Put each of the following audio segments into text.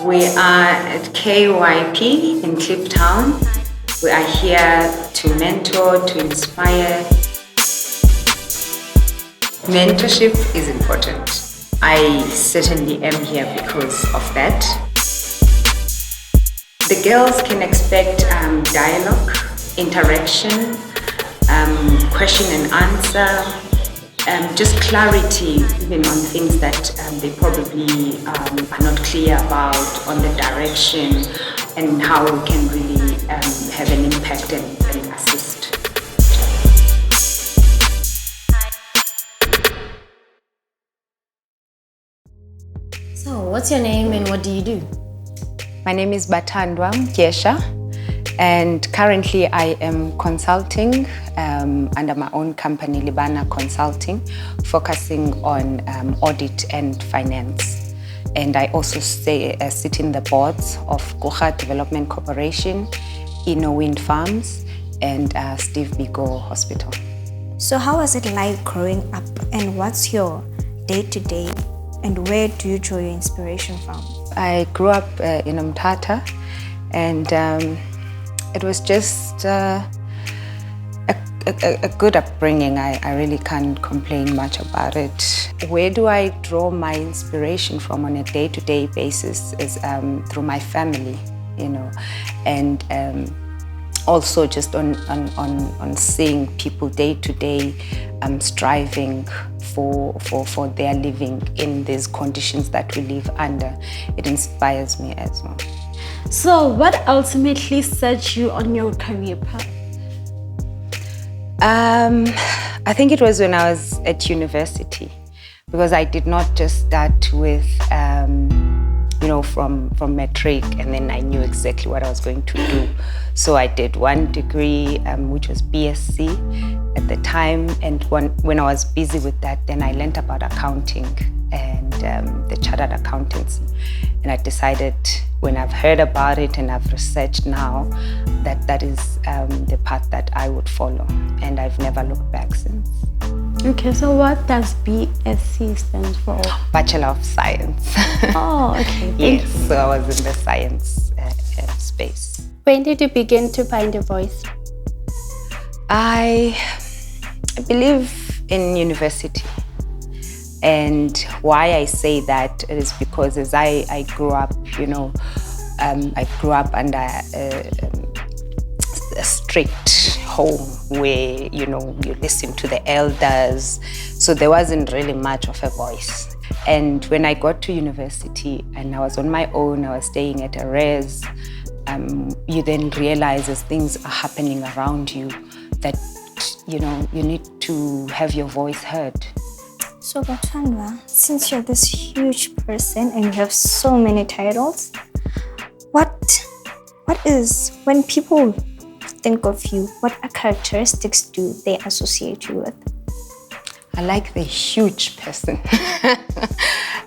We are at KYP in Kliptown. We are here to mentor, to inspire. Mentorship is important. I certainly am here because of that. The girls can expect dialogue, interaction, question and answer, just clarity even on things that they probably are not clear about, on the direction and how we can really have an impact and assist. So, what's your name and what do you do? My name is Batandwa Mdyesha, and currently I am consulting under my own company, Libana Consulting, focusing on audit and finance. And I also sit in the boards of Kucha Development Corporation, Inno Wind Farms, and Steve Biko Hospital. So how was it like growing up, and what's your day-to-day, and where do you draw your inspiration from? I grew up in Umtata, and it was just a good upbringing. I really can't complain much about it. Where do I draw my inspiration from on a day-to-day basis is through my family, you know, and also just on seeing people day-to-day striving for their living in these conditions that we live under. It inspires me as well. So what ultimately set you on your career path? I think it was when I was at university, because I did not just start with, from matric, and then I knew exactly what I was going to do. So I did one degree, which was BSc at the time, and when I was busy with that, then I learned about accounting and the chartered accountancy. And I decided, when I've heard about it and I've researched now, that is the path that I would follow. And I've never looked back since. Okay, so what does BSc stand for? Bachelor of Science. Oh, okay. Yes, so I was in the science space. When did you begin to find your voice? I believe in university. And why I say that is because as I grew up, I grew up under a strict home where, you listen to the elders. So there wasn't really much of a voice. And when I got to university and I was on my own, I was staying at a res, you then realize as things are happening around you that, you need to have your voice heard. So Batandwa, since you're this huge person and you have so many titles, what is, when people think of you, what characteristics do they associate you with? I like the huge person.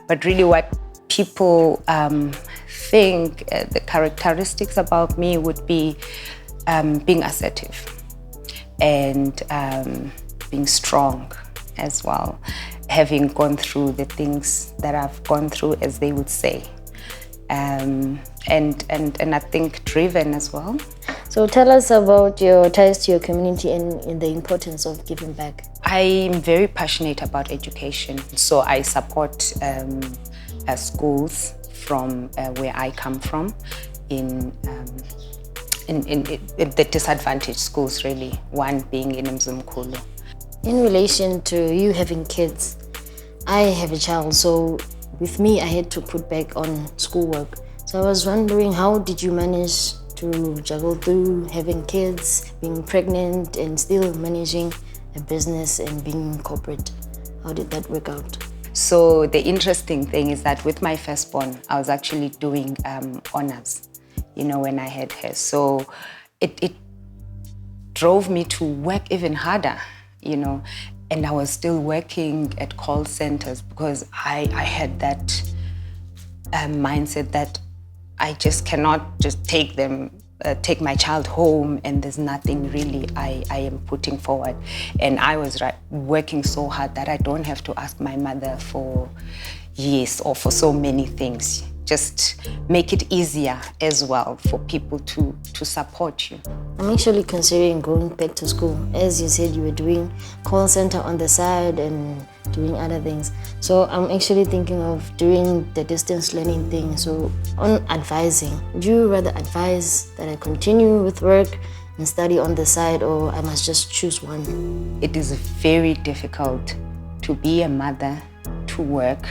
But really what people think the characteristics about me would be being assertive and being strong as well, having gone through the things that I've gone through, as they would say, and I think driven as well. So tell us about your ties to your community and the importance of giving back. I'm very passionate about education, so I support schools from where I come from, in the disadvantaged schools, really, one being in Mzimkhulu. In relation to you having kids, I have a child, so with me I had to put back on schoolwork. So I was wondering, how did you manage to juggle through having kids, being pregnant, and still managing a business and being corporate? How did that work out? So the interesting thing is that with my firstborn, I was actually doing honors, when I had her. So it drove me to work even harder, and I was still working at call centers because I had that mindset that I just cannot just take my child home and there's nothing really I am putting forward. And I was working so hard that I don't have to ask my mother for yes or for so many things. just make it easier as well for people to support you? I'm actually considering going back to school. As you said, you were doing call center on the side and doing other things. So I'm actually thinking of doing the distance learning thing. So on advising, would you rather advise that I continue with work and study on the side, or I must just choose one? It is very difficult to be a mother, to work,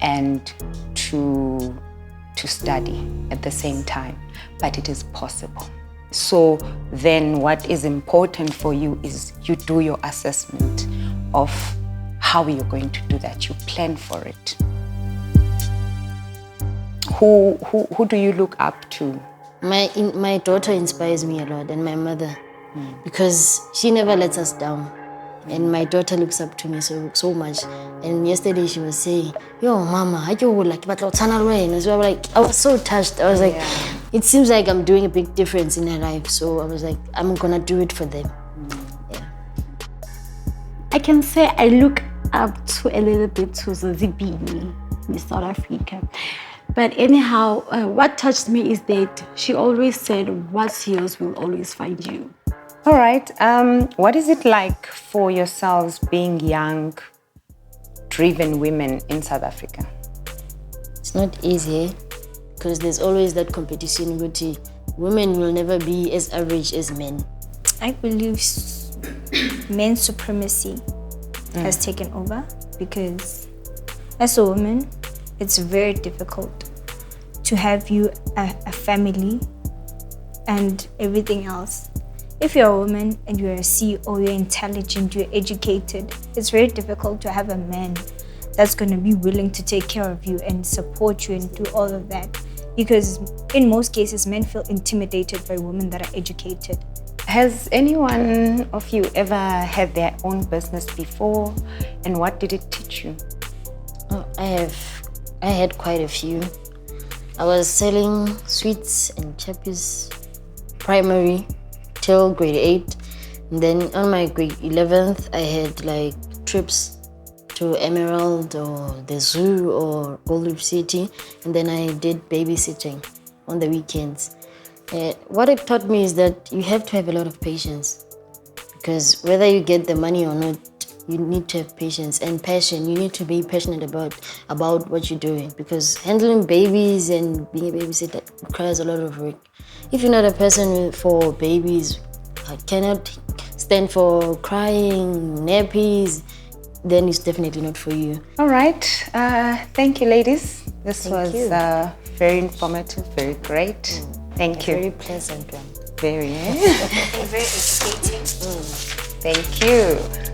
and to study at the same time, but it is possible. So then what is important for you is you do your assessment of how you're going to do that. You plan for it. Who do you look up to? My daughter inspires me a lot, and my mother, because she never lets us down. And my daughter looks up to me so much. And yesterday she was saying, "Yo, mama, how you like and so I was so touched. I was like, it seems like I'm doing a big difference in her life. So I was like, I'm gonna do it for them. Yeah. I can say I look up to a little bit to Zibini in South Africa. But anyhow, what touched me is that she always said, what's yours will always find you. All right. What is it like for yourselves being young, driven women in South Africa? It's not easy because there's always that competition. Women will never be as average as men. I believe men's supremacy has taken over, because as a woman, it's very difficult to have you a family and everything else. If you're a woman and you're a CEO, you're intelligent, you're educated, it's very difficult to have a man that's going to be willing to take care of you and support you and do all of that. Because in most cases, men feel intimidated by women that are educated. Has anyone of you ever had their own business before? And what did it teach you? Oh, I had quite a few. I was selling sweets and chappies primary till grade 8. And then on my grade 11th, I had like trips to Emerald or the zoo or Gold Reef City. And then I did babysitting on the weekends. What it taught me is that you have to have a lot of patience, because whether you get the money or not, you need to have patience and passion. You need to be passionate about what you're doing, because handling babies and being a babysitter requires a lot of work. If you're not a person for babies, cannot stand for crying, nappies, then it's definitely not for you. All right. Thank you, ladies. This Thank was you. very informative, very great. Thank you. Very pleasant one. Very. And very educating. Thank you.